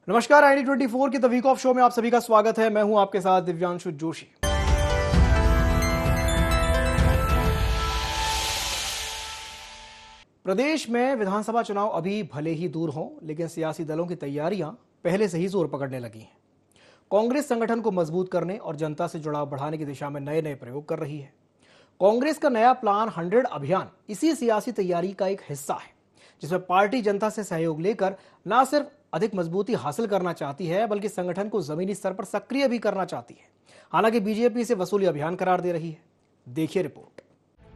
नमस्कार, ID24 की the week of show में आप सभी का स्वागत है। मैं हूं आपके साथ दिव्यांशु जोशी। प्रदेश में विधानसभा चुनाव अभी भले ही दूर हों, लेकिन सियासी दलों की तैयारियां पहले से ही जोर पकड़ने लगी हैं। कांग्रेस संगठन को मजबूत करने और जनता से जुड़ाव बढ़ाने की दिशा में नए नए प्रयोग कर रही है। कांग्रेस का नया प्लान 100 अभियान इसी सियासी तैयारी का एक हिस्सा है, जिसमें पार्टी जनता से सहयोग लेकर न सिर्फ अधिक मजबूती हासिल करना चाहती है, बल्कि संगठन को जमीनी स्तर पर सक्रिय भी करना चाहती है। हालांकि बीजेपी इसे वसूली अभियान करार दे रही है। देखिए रिपोर्ट।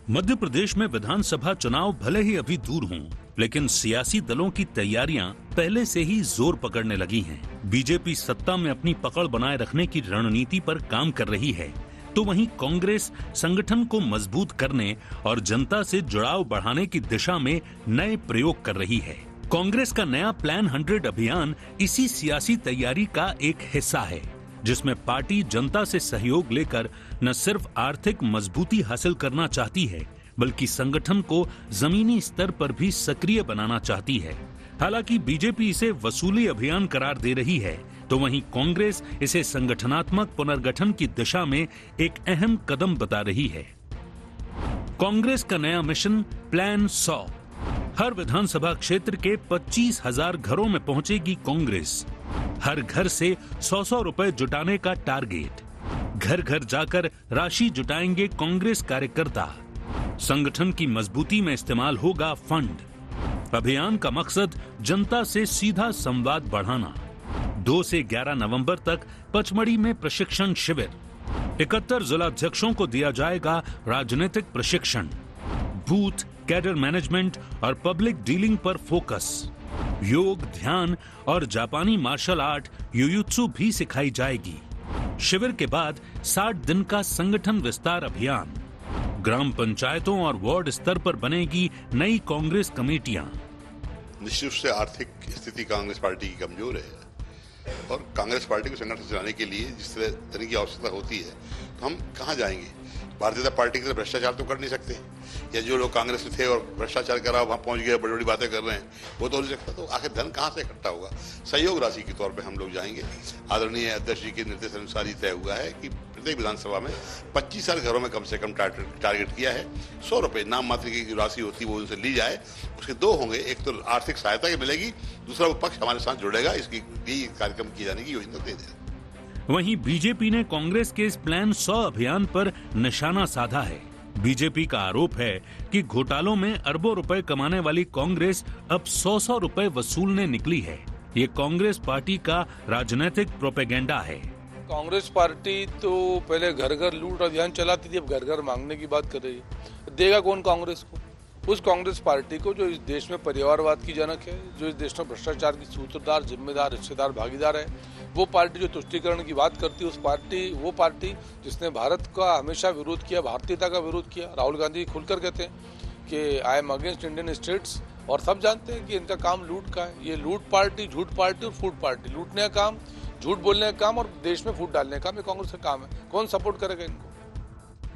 मध्य प्रदेश में विधानसभा चुनाव भले ही अभी दूर हों, लेकिन सियासी दलों की तैयारियां पहले से ही जोर पकड़ने लगी हैं। बीजेपी सत्ता में अपनी पकड़ बनाए रखने की रणनीति पर काम कर रही है, तो वहीं कांग्रेस संगठन को मजबूत करने और जनता से जुड़ाव बढ़ाने की दिशा में नए प्रयोग कर रही है। कांग्रेस का नया प्लान 100 अभियान इसी सियासी तैयारी का एक हिस्सा है, जिसमें पार्टी जनता से सहयोग लेकर न सिर्फ आर्थिक मजबूती हासिल करना चाहती है, बल्कि संगठन को जमीनी स्तर पर भी सक्रिय बनाना चाहती है। हालांकि बीजेपी इसे वसूली अभियान करार दे रही है, तो वहीं कांग्रेस इसे संगठनात्मक पुनर्गठन की दिशा में एक अहम कदम बता रही है। कांग्रेस का नया मिशन प्लान 100। हर विधानसभा क्षेत्र के 25,000 घरों में पहुंचेगी कांग्रेस। हर घर से 100-100 रुपए जुटाने का टारगेट। घर घर जाकर राशि जुटाएंगे कांग्रेस कार्यकर्ता। संगठन की मजबूती में इस्तेमाल होगा फंड। अभियान का मकसद जनता से सीधा संवाद बढ़ाना। 2 से 11 नवंबर तक पचमढ़ी में प्रशिक्षण शिविर। 71 जिलाध्यक्षों को दिया जाएगा राजनीतिक प्रशिक्षण। बूथ, कैडर मैनेजमेंट और पब्लिक डीलिंग पर फोकस। योग, ध्यान और जापानी मार्शल आर्ट युयुत्सु भी सिखाई जाएगी। शिविर के बाद 60 दिन का संगठन विस्तार अभियान। ग्राम पंचायतों और वार्ड स्तर पर बनेगी नई कांग्रेस कमेटियां। निश्चित रूप से आर्थिक स्थिति कांग्रेस पार्टी की कमजोर है और कांग्रेस पार्टी को संगठन चलाने के लिए जिस तरह की आवश्यकता होती है, तो हम कहाँ जाएंगे? भारतीय जनता पार्टी के लिए भ्रष्टाचार तो कर नहीं सकते, या जो लोग कांग्रेस में थे और भ्रष्टाचार करा वहाँ पहुँच गए, बड़ी बड़ी बातें कर रहे हैं, वो तो हो नहीं सकता। तो आखिर धन कहाँ से इकट्ठा होगा? सहयोग राशि के तौर पे हम लोग जाएंगे। आदरणीय अध्यक्ष जी के निर्देश अनुसार ही तय हुआ है कि प्रत्येक विधानसभा में 25,000 घरों में कम से कम टारगेट किया है। 100 रुपए नाम मात्र की जो राशि होती है वो उनसे ली जाए। उसके 2 होंगे, एक तो आर्थिक सहायता की मिलेगी, दूसरा वो पक्ष हमारे साथ जुड़ेगा। इसकी भी कार्यक्रम किए जाने की योजना दे दें। वहीं बीजेपी ने कांग्रेस के इस प्लान 100 अभियान पर निशाना साधा है। बीजेपी का आरोप है कि घोटालों में अरबों रुपए कमाने वाली कांग्रेस अब 100-100 रुपए वसूलने निकली है। ये कांग्रेस पार्टी का राजनीतिक प्रोपेगेंडा है। कांग्रेस पार्टी तो पहले घर घर लूट अभियान चलाती थी, अब घर घर मांगने की बात कर रही है। देगा कौन कांग्रेस को? उस कांग्रेस पार्टी को जो इस देश में परिवारवाद की जनक है, जो इस देश में भ्रष्टाचार की सूत्रधार, जिम्मेदार, रिश्तेदार, भागीदार है। वो पार्टी जो तुष्टीकरण की बात करती है, वो पार्टी जिसने भारत का हमेशा विरोध किया, भारतीयता का विरोध किया। राहुल गांधी खुलकर कहते हैं कि I am against Indian states, और सब जानते हैं कि इनका काम लूट का है। ये लूट पार्टी, झूठ पार्टी और फूट पार्टी। लूटने का काम, झूठ बोलने का काम और देश में फूट डालने का काम ये कांग्रेस का काम है। कौन सपोर्ट करेगा इनको?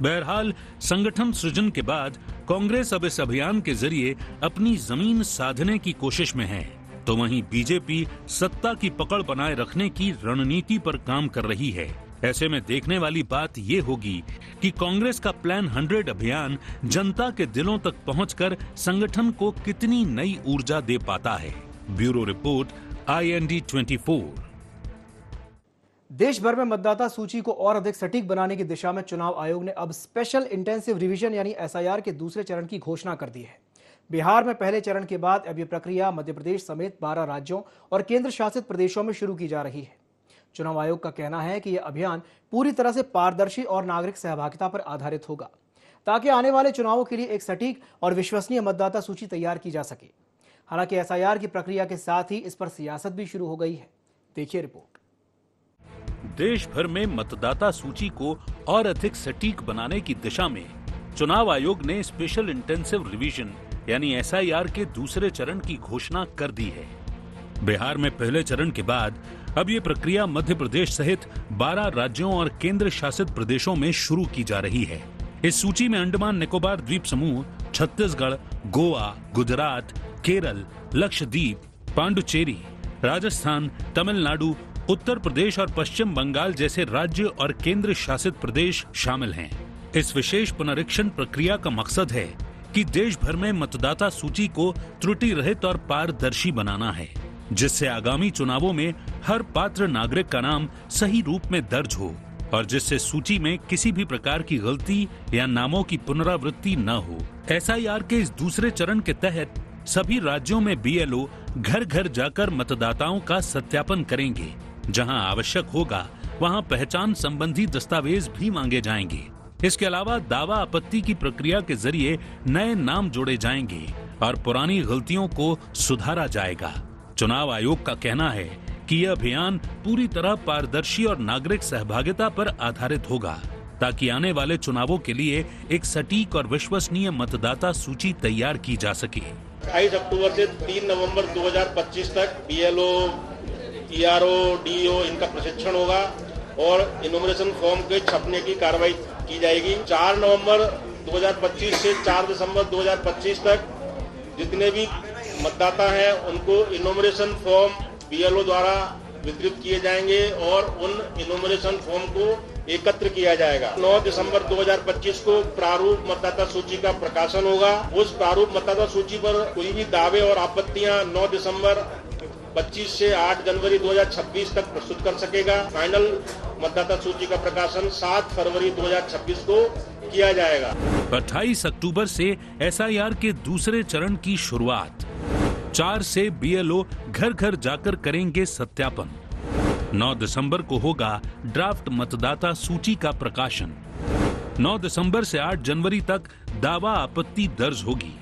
बहरहाल संगठन सृजन के बाद कांग्रेस अब इस अभियान के जरिए अपनी जमीन साधने की कोशिश में है, तो वहीं बीजेपी सत्ता की पकड़ बनाए रखने की रणनीति पर काम कर रही है। ऐसे में देखने वाली बात ये होगी कि कांग्रेस का प्लान 100 अभियान जनता के दिलों तक पहुंचकर संगठन को कितनी नई ऊर्जा दे पाता है। Bureau report, IND24। देश भर में मतदाता सूची को और अधिक सटीक बनाने की दिशा में चुनाव आयोग ने अब स्पेशल इंटेंसिव रिवीजन यानी SIR के दूसरे चरण की घोषणा कर दी है। बिहार में पहले चरण के बाद अब यह प्रक्रिया मध्य प्रदेश समेत 12 राज्यों और केंद्र शासित प्रदेशों में शुरू की जा रही है। चुनाव आयोग का कहना है कि यह अभियान पूरी तरह से पारदर्शी और नागरिक सहभागिता पर आधारित होगा, ताकि आने वाले चुनावों के लिए एक सटीक और विश्वसनीय मतदाता सूची तैयार की जा सके। हालांकि SIR की प्रक्रिया के साथ ही इस पर सियासत भी शुरू हो गई है। देखिए रिपोर्ट। देश भर में मतदाता सूची को और अधिक सटीक बनाने की दिशा में चुनाव आयोग ने स्पेशल इंटेंसिव रिवीजन यानी SIR के दूसरे चरण की घोषणा कर दी है। बिहार में पहले चरण के बाद अब ये प्रक्रिया मध्य प्रदेश सहित 12 राज्यों और केंद्र शासित प्रदेशों में शुरू की जा रही है। इस सूची में अंडमान निकोबार द्वीप समूह, छत्तीसगढ़, गोवा, गुजरात, केरल, लक्षद्वीप, पांडुचेरी, राजस्थान, तमिलनाडु, उत्तर प्रदेश और पश्चिम बंगाल जैसे राज्य और केंद्र शासित प्रदेश शामिल हैं। इस विशेष पुनरीक्षण प्रक्रिया का मकसद है कि देश भर में मतदाता सूची को त्रुटि रहित और पारदर्शी बनाना है, जिससे आगामी चुनावों में हर पात्र नागरिक का नाम सही रूप में दर्ज हो और जिससे सूची में किसी भी प्रकार की गलती या नामों की पुनरावृत्ति न हो। एसआईआर के इस दूसरे चरण के तहत सभी राज्यों में बीएलओ घर घर जाकर मतदाताओं का सत्यापन करेंगे। जहां आवश्यक होगा वहां पहचान संबंधी दस्तावेज भी मांगे जाएंगे। इसके अलावा दावा आपत्ति की प्रक्रिया के जरिए नए नाम जोड़े जाएंगे और पुरानी गलतियों को सुधारा जाएगा। चुनाव आयोग का कहना है कि यह अभियान पूरी तरह पारदर्शी और नागरिक सहभागिता पर आधारित होगा, ताकि आने वाले चुनावों के लिए एक सटीक और विश्वसनीय मतदाता सूची तैयार की जा सके। 28 अक्टूबर से 3 नवंबर 2025 तक बीएलओ, ईआरओ, डीओ इनका प्रशिक्षण होगा और इनोमिनेशन फॉर्म के छपने की कार्रवाई की जाएगी। 4 नवंबर 2025 से 4 दिसंबर 2025 तक जितने भी मतदाता हैं उनको इनोमिनेशन फॉर्म बीएलओ द्वारा वितरित किए जाएंगे और उन इनोमिनेशन फॉर्म को एकत्र किया जाएगा। 9 दिसंबर 2025 को प्रारूप मतदाता सूची का प्रकाशन होगा। उस प्रारूप मतदाता सूची पर कोई भी दावे और आपत्तियां 9 दिसंबर 25 से 8 जनवरी 2026 तक प्रस्तुत कर सकेगा। फाइनल मतदाता सूची का प्रकाशन 7 फरवरी 2026 को किया जाएगा। 28 अक्टूबर से एसआईआर के दूसरे चरण की शुरुआत। 4 से बीएलओ घर घर जाकर करेंगे सत्यापन। 9 दिसंबर को होगा ड्राफ्ट मतदाता सूची का प्रकाशन। 9 दिसंबर से 8 जनवरी तक दावा आपत्ति दर्ज होगी।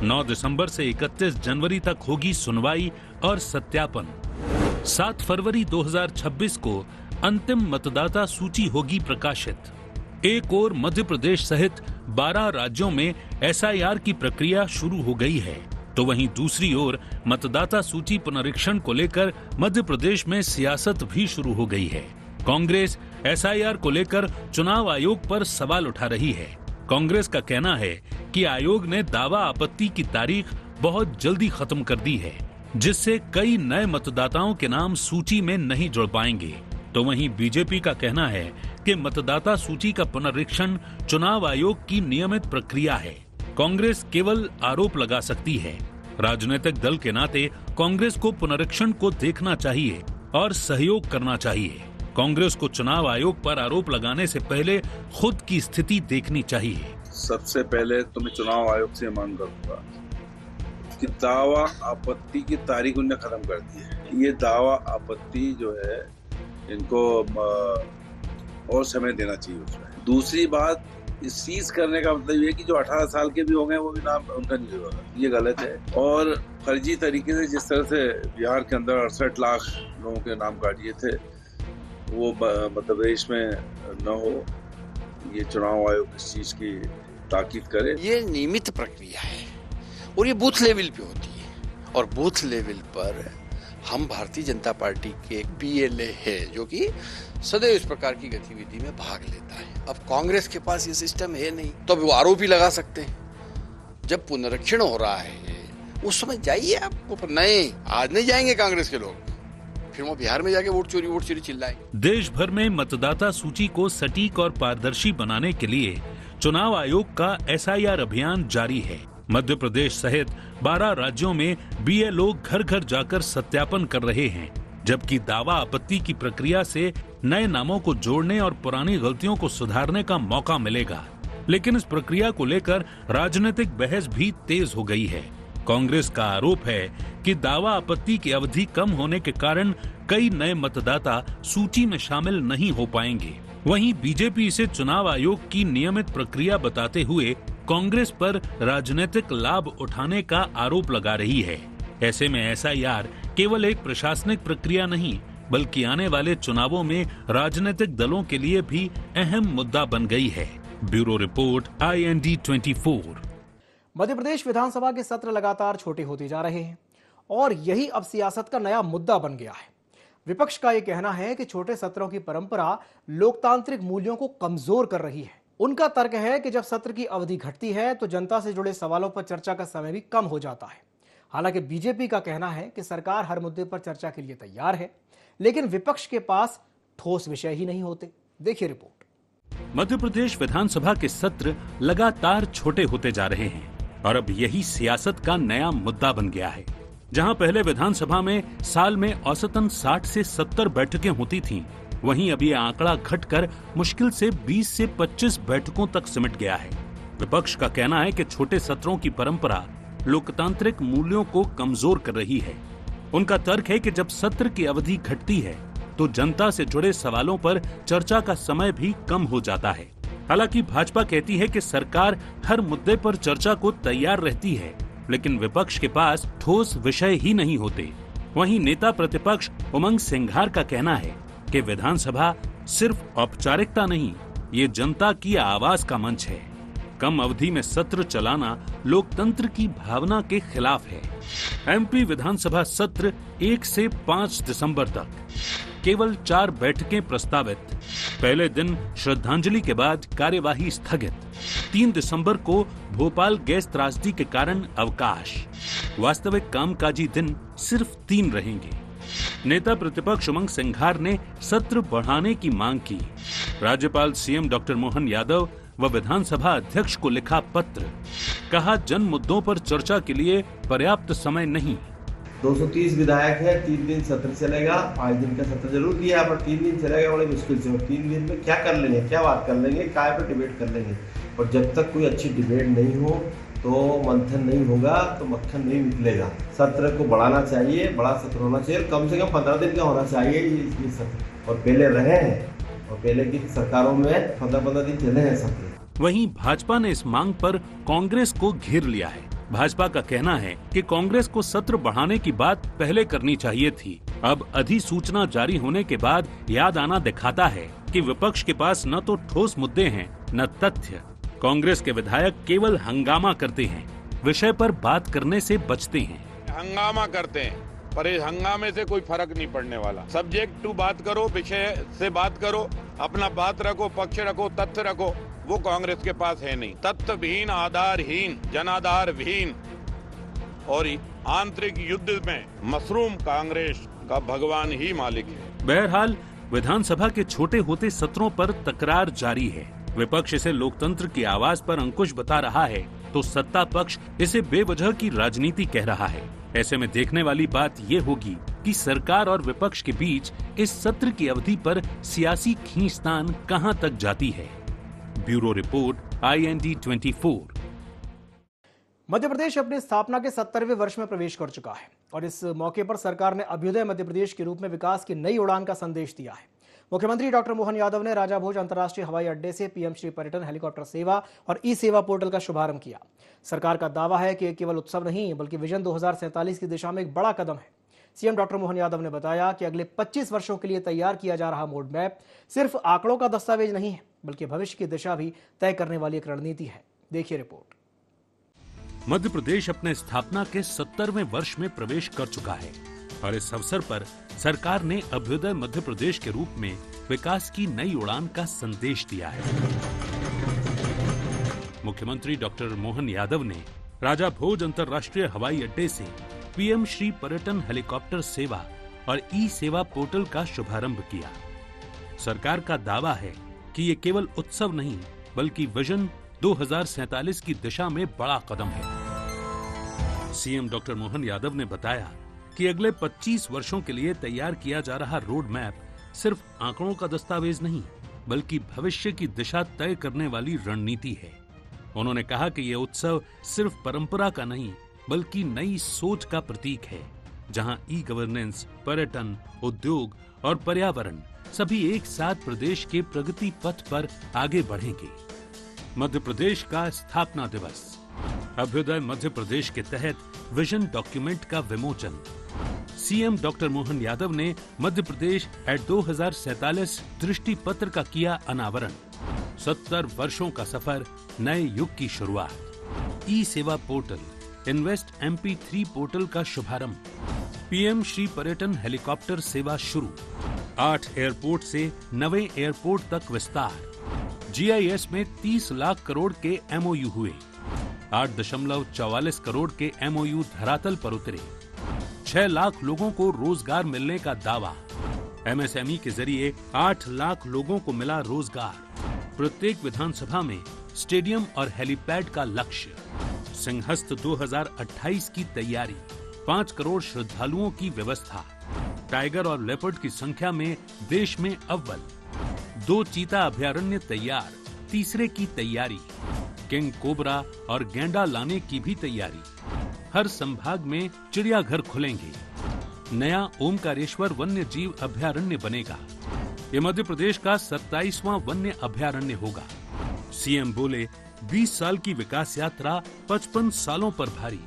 9 दिसंबर से 31 जनवरी तक होगी सुनवाई और सत्यापन। 7 फरवरी 2026 को अंतिम मतदाता सूची होगी प्रकाशित। एक ओर मध्य प्रदेश सहित 12 राज्यों में एसआईआर की प्रक्रिया शुरू हो गई है, तो वहीं दूसरी ओर मतदाता सूची पुनरीक्षण को लेकर मध्य प्रदेश में सियासत भी शुरू हो गई है। कांग्रेस एसआईआर को लेकर चुनाव आयोग पर सवाल उठा रही है। कांग्रेस का कहना है कि आयोग ने दावा आपत्ति की तारीख बहुत जल्दी खत्म कर दी है, जिससे कई नए मतदाताओं के नाम सूची में नहीं जुड़ पाएंगे। तो वहीं बीजेपी का कहना है कि मतदाता सूची का पुनरीक्षण चुनाव आयोग की नियमित प्रक्रिया है। कांग्रेस केवल आरोप लगा सकती है। राजनीतिक दल के नाते कांग्रेस को पुनरीक्षण को देखना चाहिए और सहयोग करना चाहिए। कांग्रेस को चुनाव आयोग पर आरोप लगाने से पहले खुद की स्थिति देखनी चाहिए। सबसे पहले तो मैं चुनाव आयोग से मांग करूंगा कि दावा आपत्ति की तारीख उन्हें खत्म कर दी है। ये दावा आपत्ति जो है इनको और समय देना चाहिए उसमें। दूसरी बात, सीज करने का मतलब ये कि जो 18 साल के भी हो गए वो भी नाम उनका नहीं होगा, ये गलत है। और फर्जी तरीके से जिस तरह से बिहार के अंदर 68 लाख लोगों के नाम काट दिए थे, वो मध्य प्रदेश में न हो। ये चुनाव आयोग इस चीज की ताकीद करे। ये नियमित प्रक्रिया है और ये बूथ लेवल पे होती है और बूथ लेवल पर हम भारतीय जनता पार्टी के बीएलए है जो कि सदैव इस प्रकार की गतिविधि में भाग लेता है। अब कांग्रेस के पास ये सिस्टम है नहीं, तो अब वो आरोप ही लगा सकते हैं। जब पुनरीक्षण हो रहा है उस समय जाइए आप। पर नहीं, आज नहीं जाएंगे कांग्रेस के लोग, फिर वो बिहार में जाके वोट चोरी चिल्लाएंगे। देश भर में मतदाता सूची को सटीक और पारदर्शी बनाने के लिए चुनाव आयोग का एसआईआर अभियान जारी है। मध्य प्रदेश सहित 12 राज्यों में बीएलओ घर घर जाकर सत्यापन कर रहे हैं, जबकि दावा आपत्ति की प्रक्रिया से नए नामों को जोड़ने और पुरानी गलतियों को सुधारने का मौका मिलेगा। लेकिन इस प्रक्रिया को लेकर राजनीतिक बहस भी तेज हो गई है। कांग्रेस का आरोप है कि दावा आपत्ति की अवधि कम होने के कारण कई नए मतदाता सूची में शामिल नहीं हो पाएंगे। वहीं बीजेपी इसे चुनाव आयोग की नियमित प्रक्रिया बताते हुए कांग्रेस पर राजनीतिक लाभ उठाने का आरोप लगा रही है। ऐसे में एसआईआर केवल एक प्रशासनिक प्रक्रिया नहीं, बल्कि आने वाले चुनावों में राजनीतिक दलों के लिए भी अहम मुद्दा बन गई है। Bureau report, IND 24। Madhya Pradesh विधानसभा के सत्र लगातार छोटे होते जा रहे हैं और यही अब सियासत का नया मुद्दा बन गया है। विपक्ष का यह कहना है कि छोटे सत्रों की परंपरा लोकतांत्रिक मूल्यों को कमजोर कर रही है। उनका तर्क है कि जब सत्र की अवधि घटती है तो जनता से जुड़े सवालों पर चर्चा का समय भी कम हो जाता है। हालांकि बीजेपी का कहना है कि सरकार हर मुद्दे पर चर्चा के लिए तैयार है, लेकिन विपक्ष के पास ठोस विषय ही नहीं होते। देखिए रिपोर्ट। मध्य प्रदेश विधानसभा के सत्र लगातार छोटे होते जा रहे हैं और अब यही सियासत का नया मुद्दा बन गया है। जहां पहले विधानसभा में साल में औसतन 60 से 70 बैठकें होती थीं, वहीं अब ये आंकड़ा घटकर मुश्किल से 20 से 25 बैठकों तक सिमट गया है। विपक्ष का कहना है कि छोटे सत्रों की परंपरा लोकतांत्रिक मूल्यों को कमजोर कर रही है। उनका तर्क है कि जब सत्र की अवधि घटती है तो जनता से जुड़े सवालों पर चर्चा का समय भी कम हो जाता है। हालांकि भाजपा कहती है कि सरकार हर मुद्दे पर चर्चा को तैयार रहती है, लेकिन विपक्ष के पास ठोस विषय ही नहीं होते। वहीं नेता प्रतिपक्ष उमंग सिंघार का कहना है कि विधानसभा सिर्फ औपचारिकता नहीं, ये जनता की आवाज का मंच है। कम अवधि में सत्र चलाना लोकतंत्र की भावना के खिलाफ है। एमपी विधानसभा सत्र 1 से 5 दिसंबर तक, केवल 4 बैठकें प्रस्तावित। पहले दिन श्रद्धांजलि के बाद कार्यवाही स्थगित। 3 दिसंबर को भोपाल गैस त्रासदी के कारण अवकाश। वास्तविक कामकाजी दिन सिर्फ 3 रहेंगे। नेता प्रतिपक्ष उमंग सिंघार ने सत्र बढ़ाने की मांग की। राज्यपाल सीएम डॉक्टर मोहन यादव व विधानसभा अध्यक्ष को लिखा पत्र, कहा जन मुद्दों पर चर्चा के लिए पर्याप्त समय नहीं। 230 विधायक है, 3 दिन सत्र चलेगा। 5 दिन का सत्र जरूर किया, पर 3 दिन चलेगा बड़े मुश्किल से। और 3 दिन में क्या कर लेंगे, क्या बात कर लेंगे, काय पे डिबेट कर लेंगे। और जब तक कोई अच्छी डिबेट नहीं हो तो मंथन नहीं होगा, तो मक्खन नहीं निकलेगा। सत्र को बढ़ाना चाहिए, बड़ा सत्र होना चाहिए, कम से कम 15 दिन का होना चाहिए ये सत्र। और पहले रहे हैं, और पहले की सरकारों में 15-15 दिन चले हैं सत्र। वहीं भाजपा ने इस मांग पर कांग्रेस को घेर लिया है। भाजपा का कहना है कि कांग्रेस को सत्र बढ़ाने की बात पहले करनी चाहिए थी। अब अधिसूचना जारी होने के बाद याद आना दिखाता है कि विपक्ष के पास न तो ठोस मुद्दे हैं न तथ्य। कांग्रेस के विधायक केवल हंगामा करते हैं, विषय पर बात करने से बचते हैं। हंगामा करते हैं, पर इस हंगामे से कोई फर्क नहीं पड़ने वाला। सब्जेक्ट टू बात करो, विषय से बात करो, अपना बात रखो, पक्ष रखो, तथ्य रखो। वो कांग्रेस के पास है नहीं। तथ्यहीन, आधारहीन, जनाधारहीन और आंतरिक युद्ध में मशरूम कांग्रेस का भगवान ही मालिक है। बहरहाल विधानसभा के छोटे होते सत्रों पर तकरार जारी है। विपक्ष इसे लोकतंत्र की आवाज पर अंकुश बता रहा है, तो सत्ता पक्ष इसे बेवजह की राजनीति कह रहा है। ऐसे में देखने वाली बात ये होगी कि सरकार और विपक्ष के बीच इस सत्र की अवधि पर सियासी खींचतान कहां तक जाती है। Bureau report, IND 24। Madhya Pradesh अपनी स्थापना के 70वें वर्ष में प्रवेश कर चुका है और इस मौके पर सरकार ने अभ्युदय मध्य प्रदेश के रूप में विकास की नई उड़ान का संदेश दिया है। मुख्यमंत्री डॉक्टर मोहन यादव ने राजा भोज अंतर्राष्ट्रीय हवाई अड्डे से PM श्री पर्यटन हेलीकॉप्टर सेवा और ई-सेवा पोर्टल का शुभारंभ किया। सरकार का दावा है कि केवल उत्सव नहीं बल्कि विजन 2047 की दिशा में एक बड़ा कदम है। सीएम डॉक्टर मोहन यादव ने बताया कि अगले 25 वर्षों के लिए तैयार किया जा रहा रोड मैप सिर्फ आंकड़ों का दस्तावेज नहीं है, बल्कि भविष्य की दिशा भी तय करने वाली एक रणनीति है। देखिए रिपोर्ट। मध्य प्रदेश अपने स्थापना के 70वें वर्ष में प्रवेश कर चुका है और इस अवसर पर सरकार ने अभ्युदय मध्य प्रदेश के रूप में विकास की नई उड़ान का संदेश दिया है। मुख्यमंत्री डॉक्टर मोहन यादव ने राजा भोज अंतर्राष्ट्रीय हवाई अड्डे से PM श्री पर्यटन हेलीकॉप्टर सेवा और ई-सेवा पोर्टल का शुभारंभ किया। सरकार का दावा है कि ये केवल उत्सव नहीं बल्कि विजन 2047 की दिशा में बड़ा कदम है। सीएम डॉक्टर मोहन यादव ने बताया कि अगले 25 वर्षों के लिए तैयार किया जा रहा रोड मैप सिर्फ आंकड़ों का दस्तावेज नहीं बल्कि भविष्य की दिशा तय करने वाली रणनीति है। उन्होंने कहा कि यह उत्सव सिर्फ परंपरा का नहीं बल्कि नई सोच का प्रतीक है, जहां ई-गवर्नेंस, पर्यटन, उद्योग और पर्यावरण सभी एक साथ प्रदेश के प्रगति पथ पर आगे बढ़ेंगे। मध्य प्रदेश का स्थापना दिवस, अभ्युदय मध्य प्रदेश के तहत विजन डॉक्यूमेंट का विमोचन। सीएम डॉक्टर मोहन यादव ने मध्य प्रदेश एट 2047 दृष्टि पत्र का किया अनावरण। 70 वर्षों का सफर, नए युग की शुरुआत। E-Sewa portal, invest MP3 portal का शुभारंभ। PM श्री पर्यटन हेलीकॉप्टर सेवा शुरू। 8 एयरपोर्ट से 9वें एयरपोर्ट तक विस्तार। GIS में 30 लाख करोड़ के MOU हुए। 8.44 करोड़ के MOU धरातल पर उतरे। 6 लाख लोगों को रोजगार मिलने का दावा। MSME के जरिए 8 लाख लोगों को मिला रोजगार। प्रत्येक विधानसभा में स्टेडियम और हेलीपैड का लक्ष्य। सिंहस्थ 2028 की तैयारी। 5 करोड़ श्रद्धालुओं की व्यवस्था। टाइगर और लेपर्ड की संख्या में देश में अव्वल। 2 चीता अभयारण्य तैयार, तीसरे की तैयारी। किंग कोबरा और गैंडा लाने की भी तैयारी। हर संभाग में चिड़ियाघर खुलेंगे। नया ओमकारेश्वर वन्य जीव अभयारण्य बनेगा। ये मध्य प्रदेश का 27वां वन्य अभयारण्य होगा। सीएम बोले 20 साल की विकास यात्रा 55 सालों पर भारी।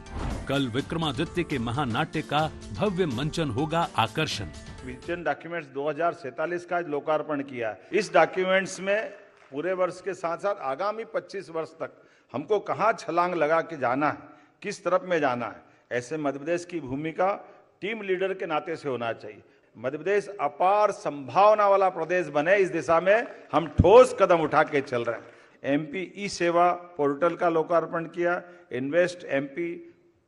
कल विक्रमादित्य के महानाट्य का भव्य मंचन होगा आकर्षण। विजन डॉक्यूमेंट्स 2047 का लोकार्पण किया। इस डॉक्यूमेंट्स में पूरे वर्ष के साथ साथ आगामी 25 वर्ष तक हमको कहां छलांग लगा के जाना है, किस तरफ में जाना है, ऐसे मध्य प्रदेश की भूमिका टीम लीडर के नाते से होना चाहिए। मध्य प्रदेश अपार संभावना वाला प्रदेश बने, इस दिशा में हम ठोस कदम उठा के चल रहे हैं। MP ई सेवा पोर्टल का लोकार्पण किया। इन्वेस्ट MP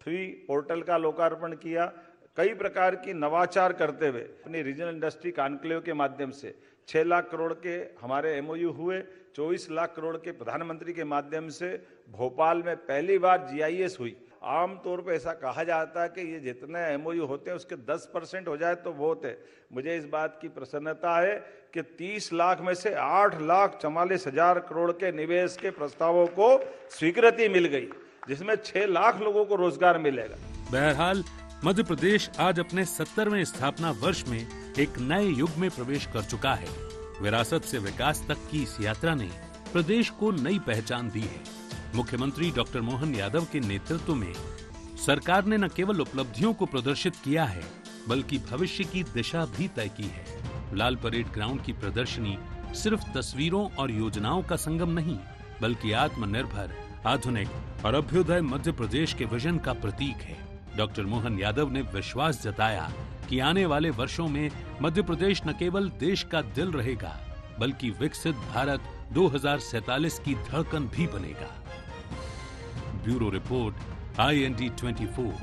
3 पोर्टल का लोकार्पण किया। कई प्रकार की नवाचार करते हुए अपनी रीजनल इंडस्ट्री कॉन्क्लेव के माध्यम से 6 लाख करोड़ के हमारे MOU हुए। 24 लाख करोड़ के प्रधानमंत्री के माध्यम से भोपाल में पहली बार GIS हुई। आमतौर पर ऐसा कहा जाता है कि ये जितने MOU होते हैं उसके 10% हो जाए तो बहुत है। मुझे इस बात की प्रसन्नता है कि 30 लाख में से 8,44,000 करोड़ के निवेश के प्रस्तावों को स्वीकृति मिल गई, जिसमें 6 लाख लोगों को रोजगार मिलेगा। बहरहाल मध्य प्रदेश आज अपने 70वें स्थापना वर्ष में एक नए युग में प्रवेश कर चुका है। विरासत से विकास तक की इस यात्रा ने प्रदेश को नई पहचान दी है। मुख्यमंत्री डॉक्टर मोहन यादव के नेतृत्व में सरकार ने न केवल उपलब्धियों को प्रदर्शित किया है, बल्कि भविष्य की दिशा भी तय की है। लाल परेड ग्राउंड की प्रदर्शनी सिर्फ तस्वीरों और योजनाओं का संगम नहीं, बल्कि आत्मनिर्भर, आधुनिक और अभ्युदय मध्य प्रदेश के विजन का प्रतीक है। डॉक्टर मोहन यादव ने विश्वास जताया कि आने वाले वर्षों में मध्य प्रदेश न केवल देश का दिल रहेगा, बल्कि विकसित भारत 2047 की धड़कन भी बनेगा। Bureau report, IND 24।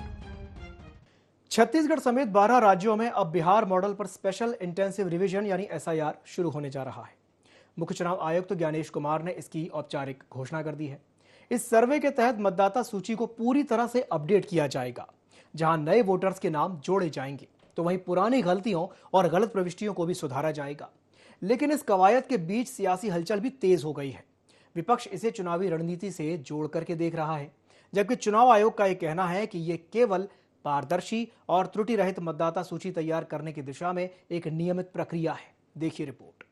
छत्तीसगढ़ समेत 12 राज्यों में अब बिहार मॉडल पर स्पेशल इंटेंसिव रिवीजन यानी SIR शुरू होने जा रहा है। मुख्य चुनाव आयुक्त ज्ञानेश कुमार ने इसकी औपचारिक घोषणा कर दी है। इस सर्वे के तहत मतदाता सूची को पूरी तरह से अपडेट किया जाएगा। जहां नए वोटर्स के नाम जोड़े जाएंगे तो वहीं पुरानी गलतियों और गलत प्रविष्टियों को भी सुधारा जाएगा। लेकिन इस कवायद के बीच सियासी हलचल भी तेज हो गई है। विपक्ष इसे चुनावी रणनीति से जोड़ करके देख रहा है, जबकि चुनाव आयोग का यह कहना है कि ये केवल पारदर्शी और त्रुटि रहित मतदाता सूची तैयार करने की दिशा में एक नियमित प्रक्रिया है। देखिए रिपोर्ट।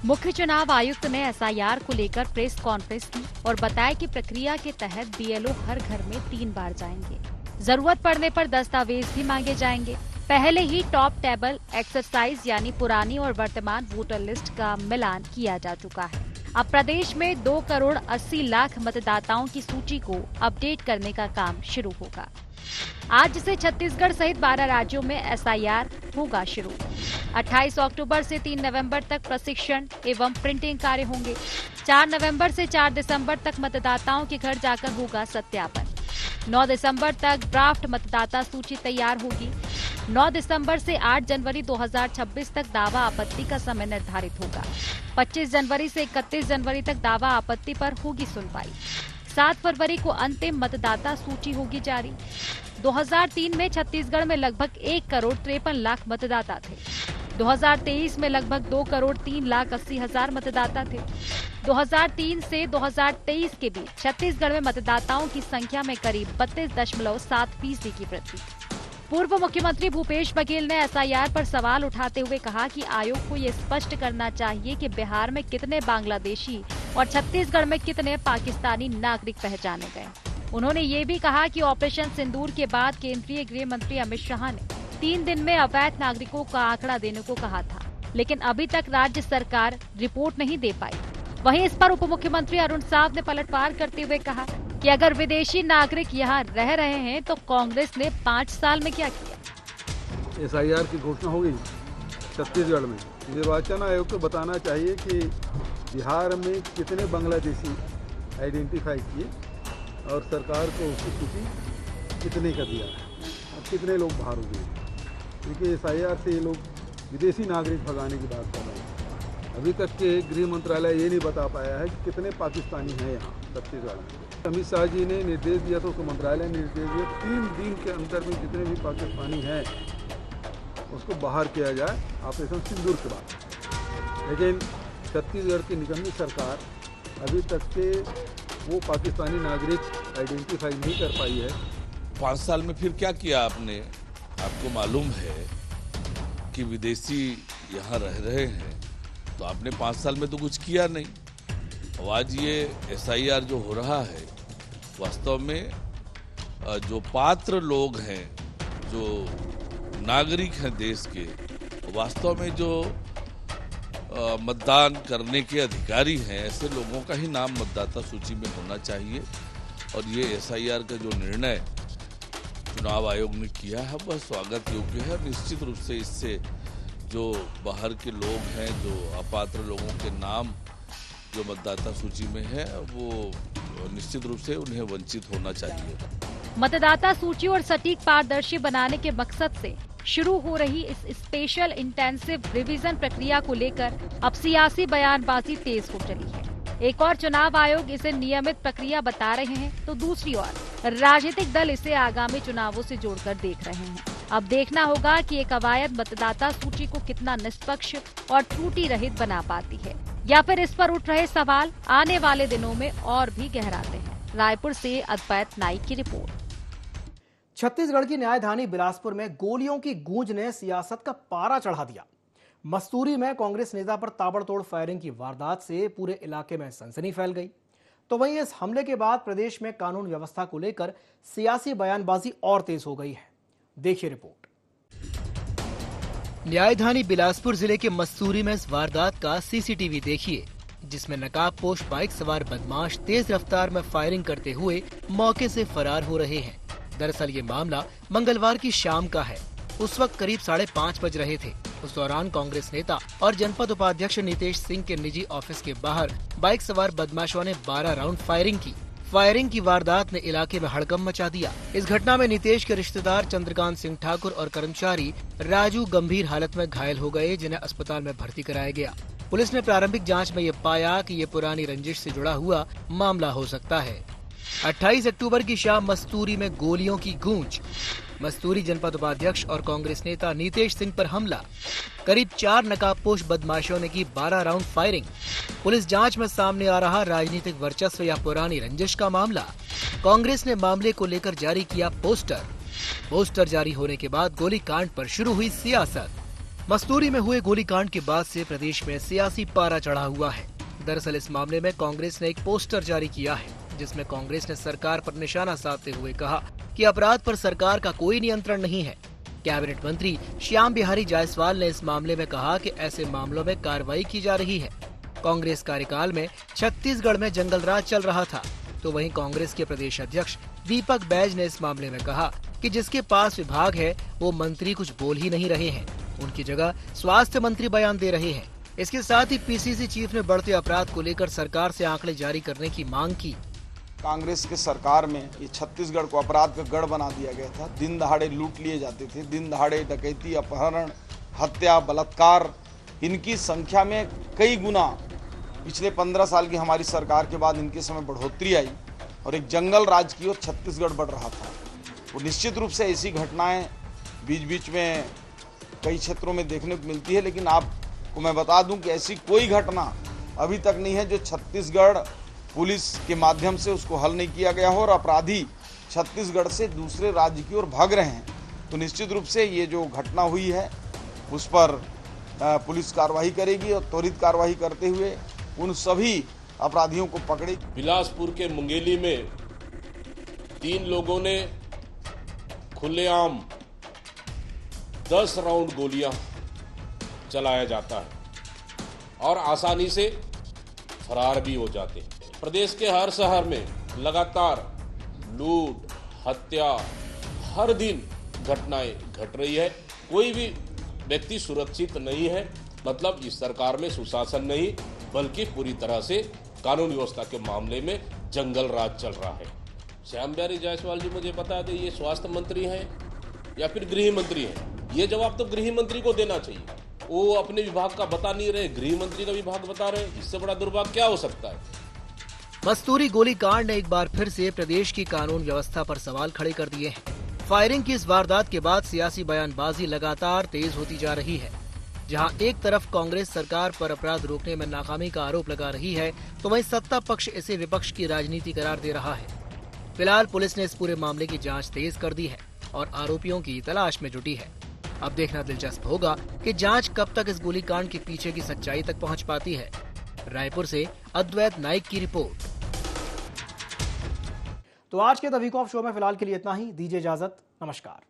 मुख्य चुनाव आयुक्त ने SIR को लेकर प्रेस कॉन्फ्रेंस की और बताया कि प्रक्रिया के तहत BLO हर घर में 3 बार जाएंगे। जरूरत पड़ने पर दस्तावेज भी मांगे जाएंगे। पहले ही टॉप टेबल एक्सरसाइज यानी पुरानी और वर्तमान वोटर लिस्ट का मिलान किया जा चुका है। अब प्रदेश में 2 करोड़ 80 लाख मतदाताओं की सूची को अपडेट करने का काम शुरू होगा। आज से छत्तीसगढ़ सहित 12 राज्यों में SIR होगा शुरू। 28 अक्टूबर से 3 नवंबर तक प्रशिक्षण एवं प्रिंटिंग कार्य होंगे। 4 नवंबर से 4 दिसंबर तक मतदाताओं के घर जाकर होगा सत्यापन। 9 दिसंबर तक ड्राफ्ट मतदाता सूची तैयार होगी। 9 दिसंबर से 8 जनवरी 2026 तक दावा आपत्ति का समय निर्धारित होगा। 25 जनवरी से 31 जनवरी तक दावा आपत्ति पर होगी सुनवाई। 7 फरवरी को अंतिम मतदाता सूची होगी जारी। 2003 में छत्तीसगढ़ में लगभग 1 करोड़ 53 लाख मतदाता थे। 2023 में लगभग 2 करोड़ 3 लाख 80 हजार मतदाता थे। 2003 से 2023 के बीच छत्तीसगढ़ में मतदाताओं की संख्या में करीब 32.7% की वृद्धि। पूर्व मुख्यमंत्री भूपेश बघेल ने SIR पर सवाल उठाते हुए कहा कि आयोग को ये स्पष्ट करना चाहिए कि बिहार में कितने बांग्लादेशी और छत्तीसगढ़ में कितने पाकिस्तानी नागरिक पहचाने गए। उन्होंने ये भी कहा कि ऑपरेशन सिंदूर के बाद केंद्रीय गृह मंत्री अमित शाह ने 3 दिन में अवैध नागरिकों का आंकड़ा देने को कहा था, लेकिन अभी तक राज्य सरकार रिपोर्ट नहीं दे पाई। वहीं इस पर उप मुख्यमंत्री अरुण साव ने पलटवार करते हुए कहा कि अगर विदेशी नागरिक यहाँ रह रहे हैं तो कांग्रेस ने 5 साल में क्या किया। SIR की घोषणा होगी छत्तीसगढ़ में। निर्वाचन आयोग को बताना चाहिए कि बिहार में कितने बांग्लादेशी आइडेंटिफाई किए और सरकार को उसकी सूची कितने का दिया है और कितने लोग बाहर हो गए। क्योंकि SIR से ये लोग विदेशी नागरिक भगाने की बात कर रहे हैं। अभी तक के गृह मंत्रालय ये नहीं बता पाया है कि कितने पाकिस्तानी हैं यहाँ छत्तीसगढ़ में। अमित शाह जी ने निर्देश दिया तो उसको मंत्रालय ने निर्देश दिया 3 दिन के अंदर में जितने भी पाकिस्तानी हैं उसको बाहर किया जाए ऑपरेशन सिंदूर के बाद। लेकिन छत्तीसगढ़ की निगमी सरकार अभी तक के वो पाकिस्तानी नागरिक आइडेंटिफाई नहीं कर पाई है। 5 साल में फिर क्या किया आपने? आपको मालूम है कि विदेशी यहाँ रह रहे हैं, तो आपने 5 साल में तो कुछ किया नहीं। और आज ये SIR जो हो रहा है, वास्तव में जो पात्र लोग हैं, जो नागरिक हैं देश के, वास्तव में जो मतदान करने के अधिकारी हैं, ऐसे लोगों का ही नाम मतदाता सूची में होना चाहिए। और ये SIR का जो निर्णय चुनाव आयोग ने किया है वह स्वागत योग्य है। निश्चित रूप से इससे जो बाहर के लोग हैं, जो अपात्र लोगों के नाम जो मतदाता सूची में है, वो निश्चित रूप से उन्हें वंचित होना चाहिए। मतदाता सूची और सटीक पारदर्शी बनाने के मकसद से शुरू हो रही इस स्पेशल इंटेंसिव रिवीजन प्रक्रिया को लेकर अब सियासी बयानबाजी तेज हो चली है। एक और चुनाव आयोग इसे नियमित प्रक्रिया बता रहे हैं, तो दूसरी ओर राजनीतिक दल इसे आगामी चुनावों से जोड़कर देख रहे हैं। अब देखना होगा कि ये कवायद मतदाता सूची को कितना निष्पक्ष और त्रुटि रहित बना पाती है, या फिर इस पर उठ रहे सवाल आने वाले दिनों में और भी गहराते हैं। रायपुर से अद्वैत नाइक की रिपोर्ट। छत्तीसगढ़ की न्यायधानी बिलासपुर में गोलियों की गूंज ने सियासत का पारा चढ़ा दिया। मस्तूरी में कांग्रेस नेता पर ताबड़तोड़ फायरिंग की वारदात से पूरे इलाके में सनसनी फैल गई। तो वहीं इस हमले के बाद प्रदेश में कानून व्यवस्था को लेकर सियासी बयानबाजी और तेज हो गई है। देखिए रिपोर्ट। न्यायधानी बिलासपुर जिले के मस्तूरी में इस वारदात का CCTV देखिए, जिसमें नकाबपोश बाइक सवार बदमाश तेज रफ्तार में फायरिंग करते हुए मौके से फरार हो रहे हैं। दरअसल ये मामला मंगलवार की शाम का है। उस वक्त करीब 5:30 बज रहे थे। उस दौरान कांग्रेस नेता और जनपद उपाध्यक्ष नीतेश सिंह के निजी ऑफिस के बाहर बाइक सवार बदमाशों ने 12 राउंड फायरिंग की। फायरिंग की वारदात ने इलाके में हड़कंप मचा दिया। इस घटना में नीतेश के रिश्तेदार चंद्रकांत सिंह ठाकुर और कर्मचारी राजू गंभीर हालत में घायल हो गए, जिन्हें अस्पताल में भर्ती कराया गया। पुलिस ने प्रारंभिक जांच में ये पाया कि ये पुरानी रंजिश से जुड़ा हुआ मामला हो सकता है। 28 अक्टूबर की शाम मस्तूरी में गोलियों की गूंज। मस्तूरी जनपद उपाध्यक्ष और कांग्रेस नेता नीतेश सिंह पर हमला। करीब 4 नकाबपोश बदमाशों ने की 12 राउंड फायरिंग। पुलिस जांच में सामने आ रहा राजनीतिक वर्चस्व या पुरानी रंजिश का मामला। कांग्रेस ने मामले को लेकर जारी किया पोस्टर जारी होने के बाद गोलीकांड पर शुरू हुई सियासत। मस्तूरी में हुए गोलीकांड के बाद से प्रदेश में सियासी पारा चढ़ा हुआ है। दरअसल इस मामले में कांग्रेस ने एक पोस्टर जारी किया है, जिसमें कांग्रेस ने सरकार पर निशाना साधते हुए कहा कि अपराध पर सरकार का कोई नियंत्रण नहीं है। कैबिनेट मंत्री श्याम बिहारी जायसवाल ने इस मामले में कहा कि ऐसे मामलों में कार्रवाई की जा रही है। कांग्रेस कार्यकाल में छत्तीसगढ़ में जंगल राज चल रहा था। तो वहीं कांग्रेस के प्रदेश अध्यक्ष दीपक बैज ने इस मामले में कहा कि जिसके पास विभाग है वो मंत्री कुछ बोल ही नहीं रहे हैं, उनकी जगह स्वास्थ्य मंत्री बयान दे रहे हैं। इसके साथ ही PCC चीफ ने बढ़ते अपराध को लेकर सरकार से आंकड़े जारी करने की मांग की। कांग्रेस के सरकार में ये छत्तीसगढ़ को अपराध का गढ़ बना दिया गया था। दिन दहाड़े लूट लिए जाते थे, दिन दहाड़े डकैती, अपहरण, हत्या, बलात्कार, इनकी संख्या में कई गुना पिछले 15 साल की हमारी सरकार के बाद इनके समय बढ़ोतरी आई और एक जंगल राज की ओर छत्तीसगढ़ बढ़ रहा था। वो निश्चित रूप से ऐसी घटनाएं बीच बीच में कई क्षेत्रों में देखने को मिलती है, लेकिन आपको मैं बता दूं कि ऐसी कोई घटना अभी तक नहीं है जो छत्तीसगढ़ पुलिस के माध्यम से उसको हल नहीं किया गया हो और अपराधी छत्तीसगढ़ से दूसरे राज्य की ओर भाग रहे हैं। तो निश्चित रूप से ये जो घटना हुई है उस पर पुलिस कार्रवाई करेगी और त्वरित कार्रवाई करते हुए उन सभी अपराधियों को पकड़ेगी। बिलासपुर के मुंगेली में 3 लोगों ने खुलेआम 10 राउंड गोलियां चलाया जाता है और आसानी से फरार भी हो जाते हैं। प्रदेश के हर शहर में लगातार लूट, हत्या, हर दिन घटनाएं घट रही है। कोई भी व्यक्ति सुरक्षित नहीं है। मतलब इस सरकार में सुशासन नहीं बल्कि पूरी तरह से कानून व्यवस्था के मामले में जंगल राज चल रहा है। श्याम बिहारी जायसवाल जी मुझे बता दें, ये स्वास्थ्य मंत्री हैं या फिर गृह मंत्री हैं? ये जवाब तो गृह मंत्री को देना चाहिए। वो अपने विभाग का बता नहीं रहे, गृह मंत्री का विभाग बता रहे। इससे बड़ा दुर्भाग्य क्या हो सकता है? मस्तूरी गोलीकांड ने एक बार फिर से प्रदेश की कानून व्यवस्था पर सवाल खड़े कर दिए हैं। फायरिंग की इस वारदात के बाद सियासी बयानबाजी लगातार तेज होती जा रही है। जहां एक तरफ कांग्रेस सरकार पर अपराध रोकने में नाकामी का आरोप लगा रही है, तो वहीं सत्ता पक्ष इसे विपक्ष की राजनीति करार दे रहा है। फिलहाल पुलिस ने इस पूरे मामले की जांच तेज कर दी है और आरोपियों की तलाश में जुटी है। अब देखना दिलचस्प होगा कि जांच कब तक इस गोलीकांड के पीछे की सच्चाई तक पहुंच पाती है। रायपुर से अद्वैत नाइक की रिपोर्ट। तो आज के द वीक ऑफ शो में फिलहाल के लिए इतना ही। दीजिए इजाजत, नमस्कार।